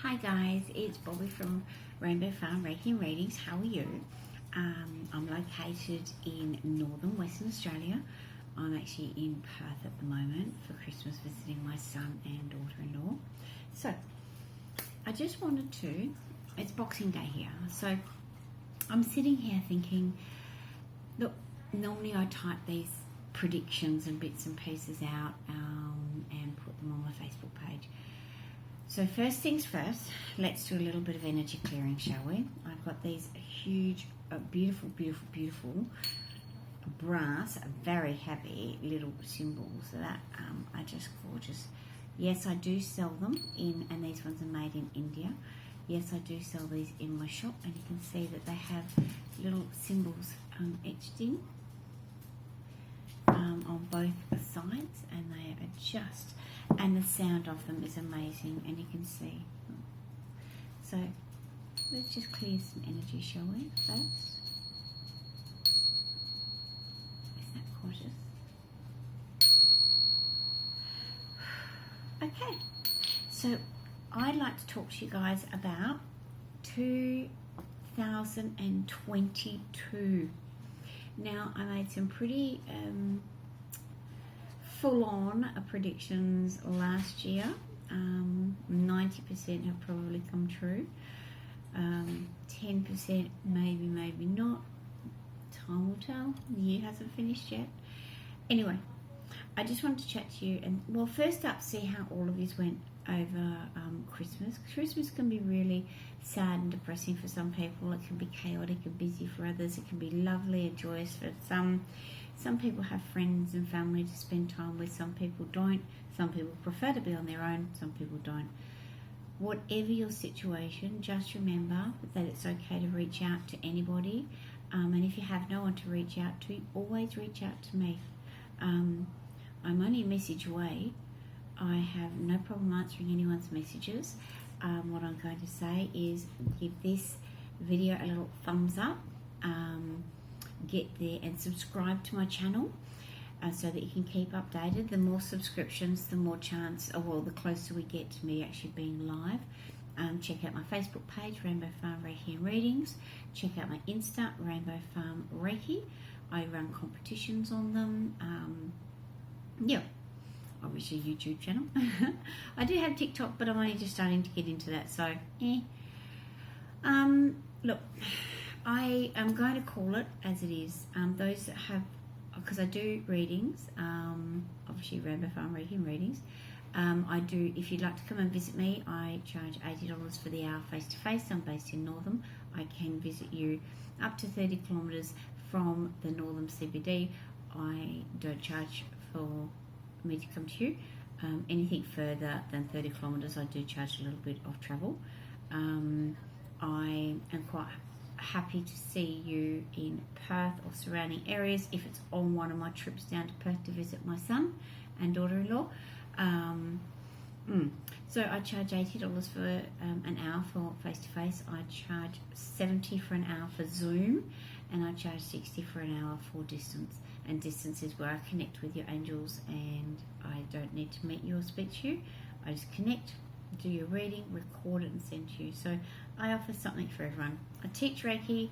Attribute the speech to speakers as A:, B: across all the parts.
A: Hi guys, it's Bobbi from Rainbow Farm Reiki and Readings. How are you? I'm located in northern Western Australia. I'm actually in Perth at the moment for Christmas, visiting my son and daughter-in-law. So I just wanted to, it's Boxing Day here, so I'm sitting here thinking, look, normally I type these predictions and bits and pieces out and put them on my Facebook page. So first things first, let's do a little bit of energy clearing, shall we? I've got these huge, beautiful brass, very heavy little symbols that are just gorgeous. Yes, I do sell them and these ones are made in India. Yes, I do sell these in my shop, and you can see that they have little symbols etched in on both sides, and they are just, and the sound of them is amazing, and you can see. So let's just clear some energy, shall we, first? Isn't that gorgeous? Okay, so I'd like to talk to you guys about 2022. Now, I made some pretty full-on predictions last year. 90% have probably come true. 10% maybe not. Time will tell. The year hasn't finished yet. Anyway, I just wanted to chat to you, and well, first up, see how all of you went over Christmas. Christmas can be really sad and depressing for some people. It can be chaotic and busy for others. It can be lovely and joyous for some. Some people have friends and family to spend time with. Some people don't. Some people prefer to be on their own. Some people don't. Whatever your situation, just remember that it's okay to reach out to anybody. And if you have no one to reach out to, always reach out to me. I'm only a message away. I have no problem answering anyone's messages. What I'm going to say is give this video a little thumbs up. Get there and subscribe to my channel so that you can keep updated. The more subscriptions, the more chance, the closer we get to me actually being live. Check out my Facebook page, Rainbow Farm Reiki and Readings. Check out my Insta, Rainbow Farm Reiki. I run competitions on them. Obviously YouTube channel. I do have TikTok, but I'm only just starting to get into that, so look, I am going to call it as it is. Those that have, because I do readings, obviously Rainbow Farm Reiki and Readings. I do, if you'd like to come and visit me, I charge $80 for the hour face-to-face. I'm based in Northam. I can visit you up to 30 kilometres from the Northam CBD. I don't charge for me to come to you. Anything further than 30 kilometres, I do charge a little bit of travel. I am quite happy to see you in Perth or surrounding areas if it's on one of my trips down to Perth to visit my son and daughter-in-law. So I charge $80 for an hour for face-to-face. I charge $70 for an hour for Zoom, and I charge $60 for an hour for distance. And distance is where I connect with your angels, and I don't need to meet you or speak to you. I just connect, do your reading, record it and send to you. So I offer something for everyone. I teach Reiki.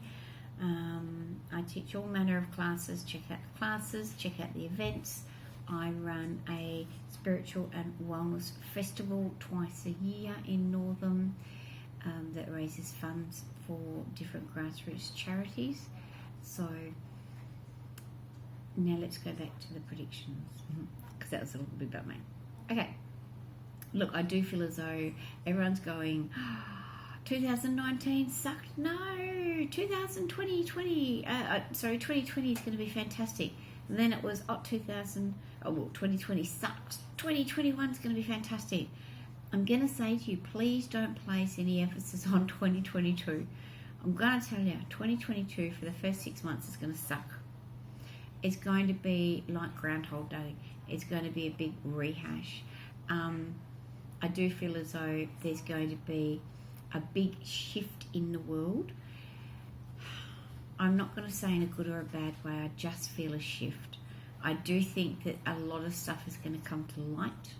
A: I teach all manner of classes. Check out the classes, check out the events. I run a spiritual and wellness festival twice a year in Northam that raises funds for different grassroots charities. So now let's go back to the predictions, because that was a little bit about me. Okay, look, I do feel as though everyone's going, 2019 sucked. No, 2020 is going to be fantastic. And then it was 2020 sucked. 2021 is going to be fantastic. I'm going to say to you, please don't place any emphasis on 2022. I'm going to tell you, 2022 for the first 6 months is going to suck. It's going to be like Groundhog Day. It's going to be a big rehash. I do feel as though there's going to be a big shift in the world. I'm not going to say in a good or a bad way. I just feel a shift. I do think that a lot of stuff is going to come to light.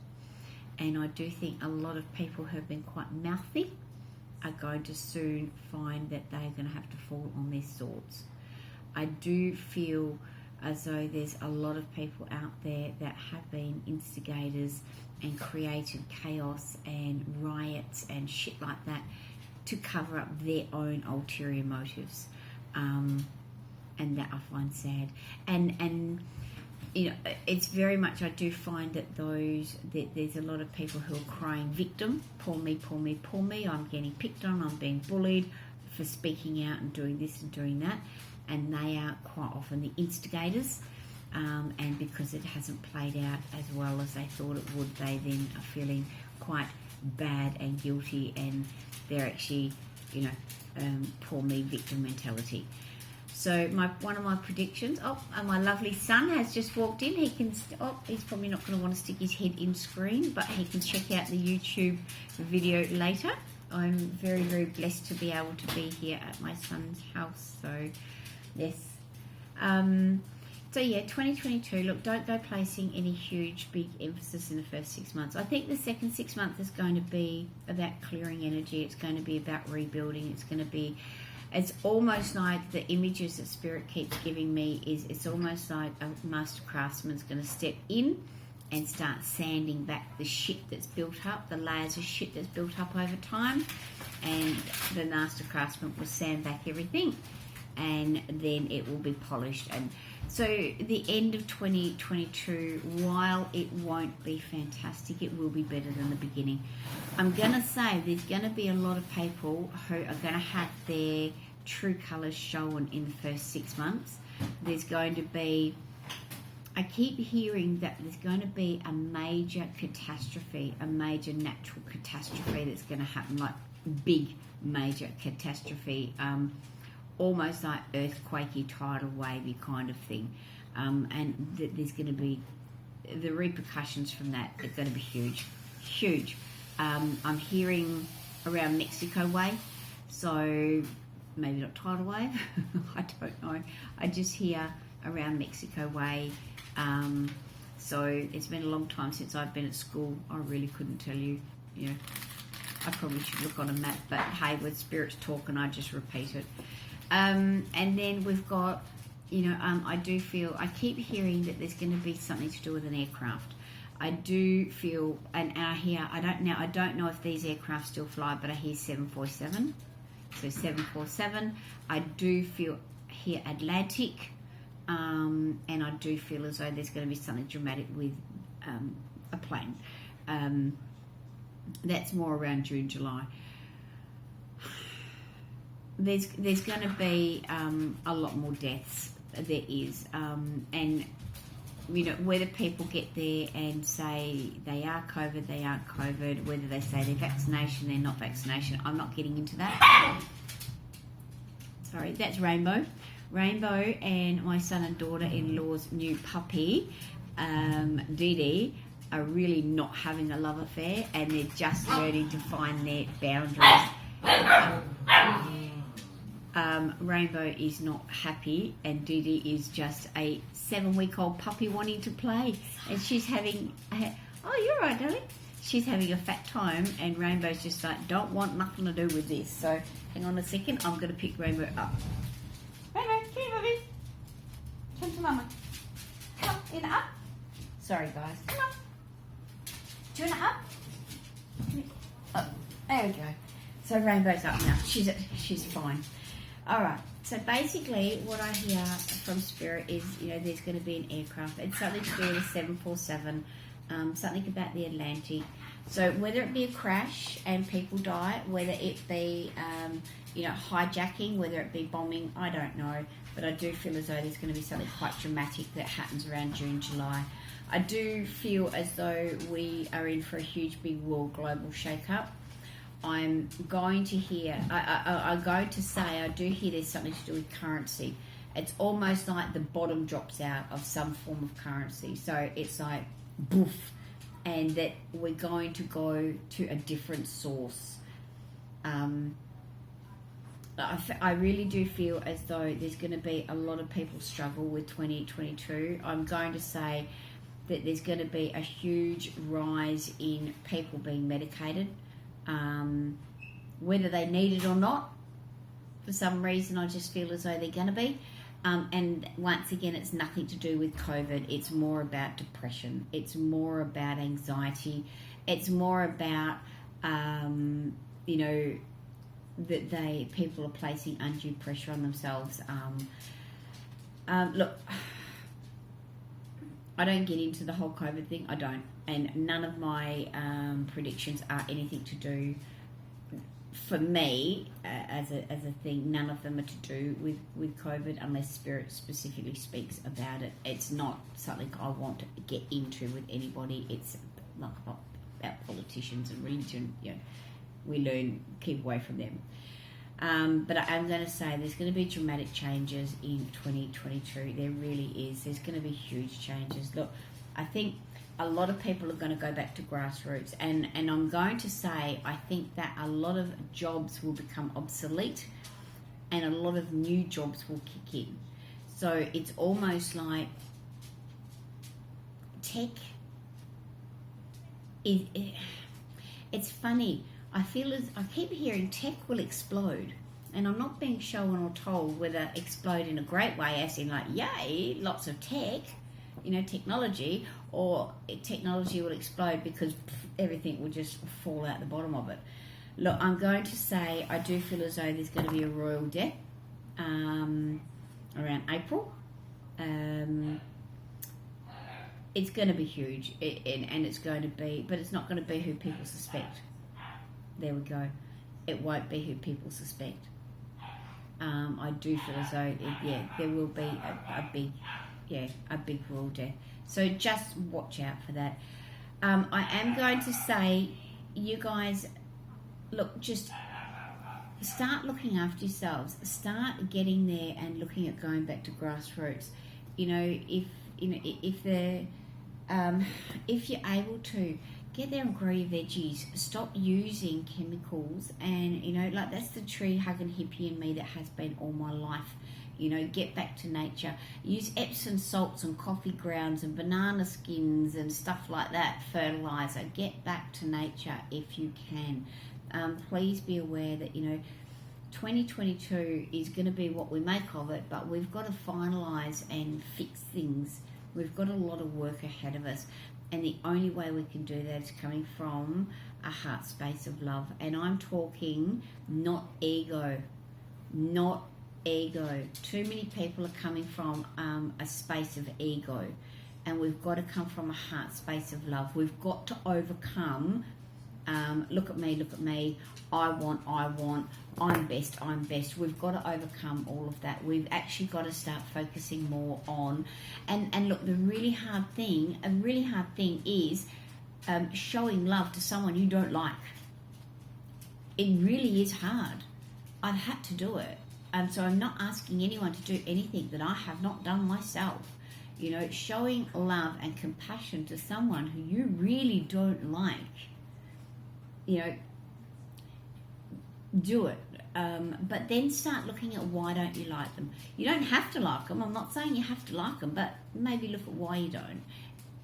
A: and I do think a lot of people who have been quite mouthy are going to soon find that they're going to have to fall on their swords. I do feel as though there's a lot of people out there that have been instigators and created chaos and riots and shit like that to cover up their own ulterior motives, and that I find sad. And you know, it's very much, I do find that there's a lot of people who are crying victim, poor me, poor me, poor me, I'm getting picked on, I'm being bullied for speaking out and doing this and doing that, and they are quite often the instigators, and because it hasn't played out as well as they thought it would, they then are feeling quite bad and guilty, and they're actually, you know, poor me victim mentality. So one of my predictions, and my lovely son has just walked in. He can, he's probably not going to want to stick his head in screen, but he can check out the YouTube video later. I'm very, very blessed to be able to be here at my son's house. So, yes. So yeah, 2022, look, don't go placing any huge, big emphasis in the first 6 months. I think the second 6 months is going to be about clearing energy. It's going to be about rebuilding. It's almost like the images that Spirit keeps giving me is, it's almost like a master craftsman's going to step in and start sanding back the shit that's built up, the layers of shit that's built up over time, and the master craftsman will sand back everything, and then it will be polished. And so the end of 2022, while it won't be fantastic, it will be better than the beginning. I'm going to say there's going to be a lot of people who are going to have their true colours shown in the first 6 months. There's going to be, I keep hearing that there's going to be a major catastrophe, a major natural catastrophe that's going to happen, like big major catastrophe, almost like earthquakey, tidal wavy kind of thing, and there's going to be the repercussions from that. It's going to be huge. I'm hearing around Mexico way, so maybe not tidal wave. I don't know. I just hear around Mexico way. So it's been a long time since I've been at school. I really couldn't tell you. You know, I probably should look on a map, but hey, with Spirit's talking, I just repeat it. And then we've got, you know, I keep hearing that there's going to be something to do with an aircraft. I do feel, and I hear, I don't know if these aircraft still fly, but I hear 747. So 747. I do feel here Atlantic, and I do feel as though there's going to be something dramatic with a plane. That's more around June, July. There's going to be a lot more deaths. There is, and you know, whether people get there and say they are COVID, they aren't COVID, whether they say they're vaccination, they're not vaccination, I'm not getting into that. Sorry, that's Rainbow and my son and daughter-in-law's new puppy, Dee Dee, are really not having a love affair, and they're just learning to find their boundaries. Rainbow is not happy, and Dee Dee is just a 7-week-old puppy wanting to play, and she's having you're right, darling. She's having a fat time, and Rainbow's just like, don't want nothing to do with this. So hang on a second, I'm going to pick Rainbow up. Rainbow, come here, Bobbi. Come to Mama. Come on, in up. Sorry guys, come on. Do you want it up? Oh, there we go. So Rainbow's up now. She's fine. All right. So basically, what I hear from Spirit is, you know, there's going to be an aircraft. It's something to do with a 747. Something about the Atlantic. So whether it be a crash and people die, whether it be, you know, hijacking, whether it be bombing, I don't know. But I do feel as though there's going to be something quite dramatic that happens around June, July. I do feel as though we are in for a huge, big world global shake-up. I'm going to hear, I'm going to say, I do hear there's something to do with currency. It's almost like the bottom drops out of some form of currency. So it's like, boof, and that we're going to go to a different source. I really do feel as though there's going to be a lot of people struggle with 2022. I'm going to say that there's going to be a huge rise in people being medicated, whether they need it or not. For some reason, I just feel as though they're going to be. And once again, it's nothing to do with COVID. It's more about depression. It's more about anxiety. It's more about, that people are placing undue pressure on themselves. Look, I don't get into the whole COVID thing. I don't. And none of my predictions are anything to do, for me, as a thing. None of them are to do with COVID unless Spirit specifically speaks about it. It's not something I want to get into with anybody. It's not about politicians and religion. We learn, keep away from them. But I'm going to say there's going to be dramatic changes in 2022. There really is. There's going to be huge changes. Look, I think a lot of people are going to go back to grassroots. And I'm going to say I think that a lot of jobs will become obsolete and a lot of new jobs will kick in. So it's almost like tech is... It's funny. I keep hearing tech will explode, and I'm not being shown or told whether explode in a great way, as in like, yay, lots of tech, technology, or technology will explode because everything will just fall out the bottom of it. Look, I'm going to say I do feel as though there's going to be a royal death around April. It's going to be huge, and it's going to be, but it's not going to be who people suspect. There we go. It won't be who people suspect. I do feel as though, there will be a big royal death. So just watch out for that. I am going to say, you guys, look, just start looking after yourselves. Start getting there and looking at going back to grassroots. If you're able to, get there and grow your veggies. Stop using chemicals, and that's the tree hugging hippie in me that has been all my life. Get back to nature. Use Epsom salts and coffee grounds and banana skins and stuff like that. Fertilizer. Get back to nature if you can. Please be aware that 2022 is going to be what we make of it, but we've got to finalise and fix things. We've got a lot of work ahead of us. And the only way we can do that is coming from a heart space of love. And I'm talking not ego. Not ego. Too many people are coming from a space of ego. And we've got to come from a heart space of love. We've got to overcome, look at me, I want, I'm best. We've got to overcome all of that. We've actually got to start focusing more on, and look, a really hard thing is showing love to someone you don't like. It really is hard. I've had to do it. And so I'm not asking anyone to do anything that I have not done myself. Showing love and compassion to someone who you really don't like, do it. But then start looking at why don't you like them. You don't have to like them. I'm not saying you have to like them, but maybe look at why you don't.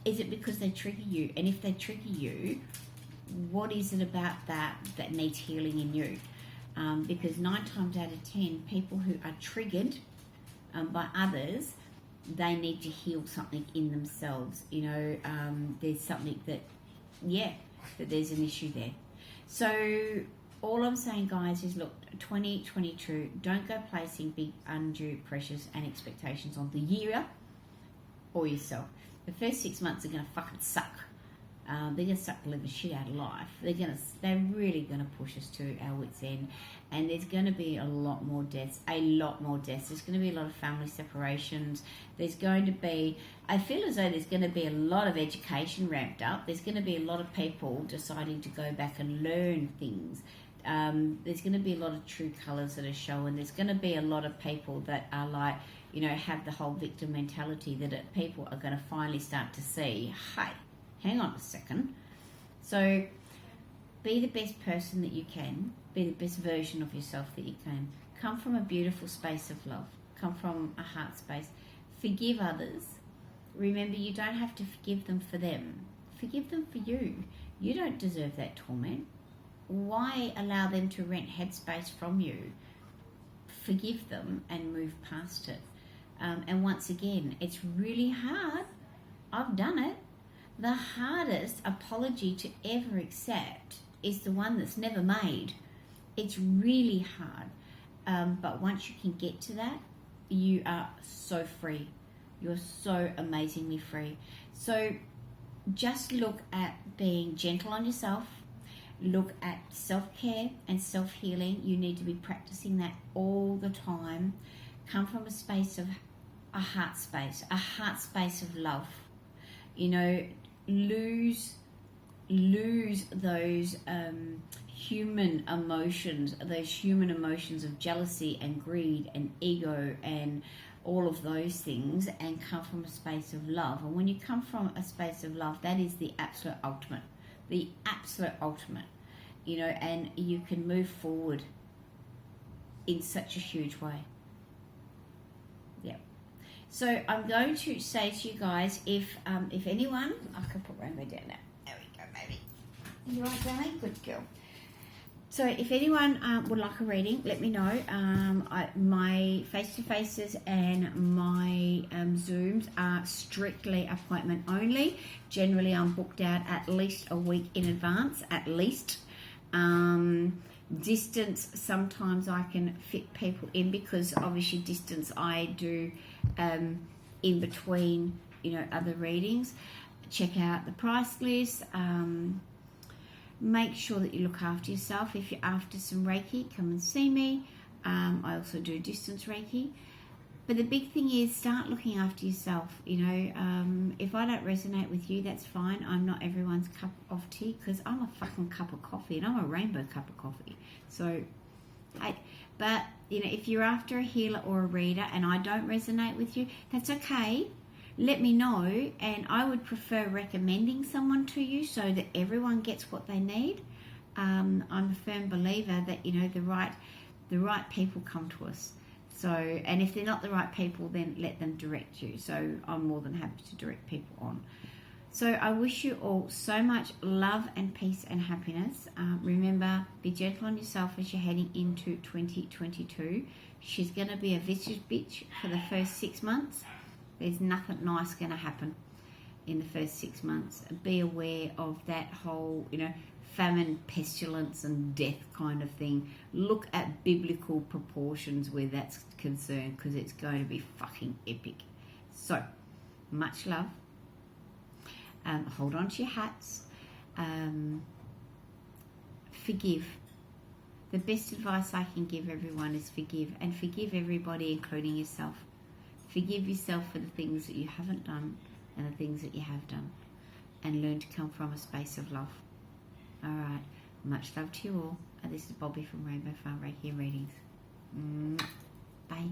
A: Is it because they trigger you? And if they trigger you, what is it about that needs healing in you? Because 9 times out of 10, people who are triggered by others, they need to heal something in themselves. There's something that there's an issue there. So all I'm saying, guys, is look, 2022, don't go placing big undue pressures and expectations on the year or yourself. The first 6 months are going to fucking suck. They're going to suck the living shit out of life. They're really going to push us to our wits' end. And there's going to be a lot more deaths. There's going to be a lot of family separations. There's going to be, I feel as though there's going to be a lot of education ramped up. There's going to be a lot of people deciding to go back and learn things. There's going to be a lot of true colours that are shown. There's going to be a lot of people that are like, have the whole victim mentality that people are going to finally start to see, hey, hang on a second. So be the best person that you can. Be the best version of yourself that you can. Come from a beautiful space of love. Come from a heart space. Forgive others. Remember, you don't have to forgive them for them. Forgive them for you. You don't deserve that torment. Why allow them to rent headspace from you? Forgive them and move past it. And once again, it's really hard. I've done it. The hardest apology to ever accept is the one that's never made. It's really hard. But once you can get to that, you are so free. You're so amazingly free. So just look at being gentle on yourself. Look at self-care and self-healing. You need to be practicing that all the time. Come from a space of a heart space of love. You know, lose those human emotions of jealousy and greed and ego and all of those things, and come from a space of love. And when you come from a space of love, that is the absolute ultimate. The absolute ultimate, you know, and you can move forward in such a huge way. Yeah. So I'm going to say to you guys, if anyone, I can put Rainbow down now. There we go, baby. You right, darling? Good girl. So if anyone would like a reading, let me know. My face-to-faces and my Zooms are strictly appointment only. Generally, I'm booked out at least a week in advance, at least. Distance, sometimes I can fit people in, because obviously distance I do in between, you know, other readings. Check out the price list. Make sure that you look after yourself. If you're after some Reiki, come and see me. I also do distance Reiki. But the big thing is, start looking after yourself. You know, if I don't resonate with you, that's fine. I'm not everyone's cup of tea, because I'm a fucking cup of coffee, and I'm a rainbow cup of coffee. So, but, you know, if you're after a healer or a reader and I don't resonate with you, that's okay. Let me know, and I would prefer recommending someone to you so that everyone gets what they need. I'm a firm believer that, you know, the right people come to us. So, and if they're not the right people, then let them direct you. So I'm more than happy to direct people on. So I wish you all so much love and peace and happiness. Remember, be gentle on yourself as you're heading into 2022. She's going to be a vicious bitch for the first 6 months. There's nothing nice going to happen in the first 6 months. Be aware of that whole, you know, famine, pestilence and death kind of thing. Look at biblical proportions where that's concerned, because it's going to be fucking epic. So, much love. Hold on to your hats. Forgive. The best advice I can give everyone is forgive, and forgive everybody, including yourself. Forgive yourself for the things that you haven't done and the things that you have done, and learn to come from a space of love. All right. Much love to you all. This is Bobbi from Rainbow Farm Reiki Readings. Bye.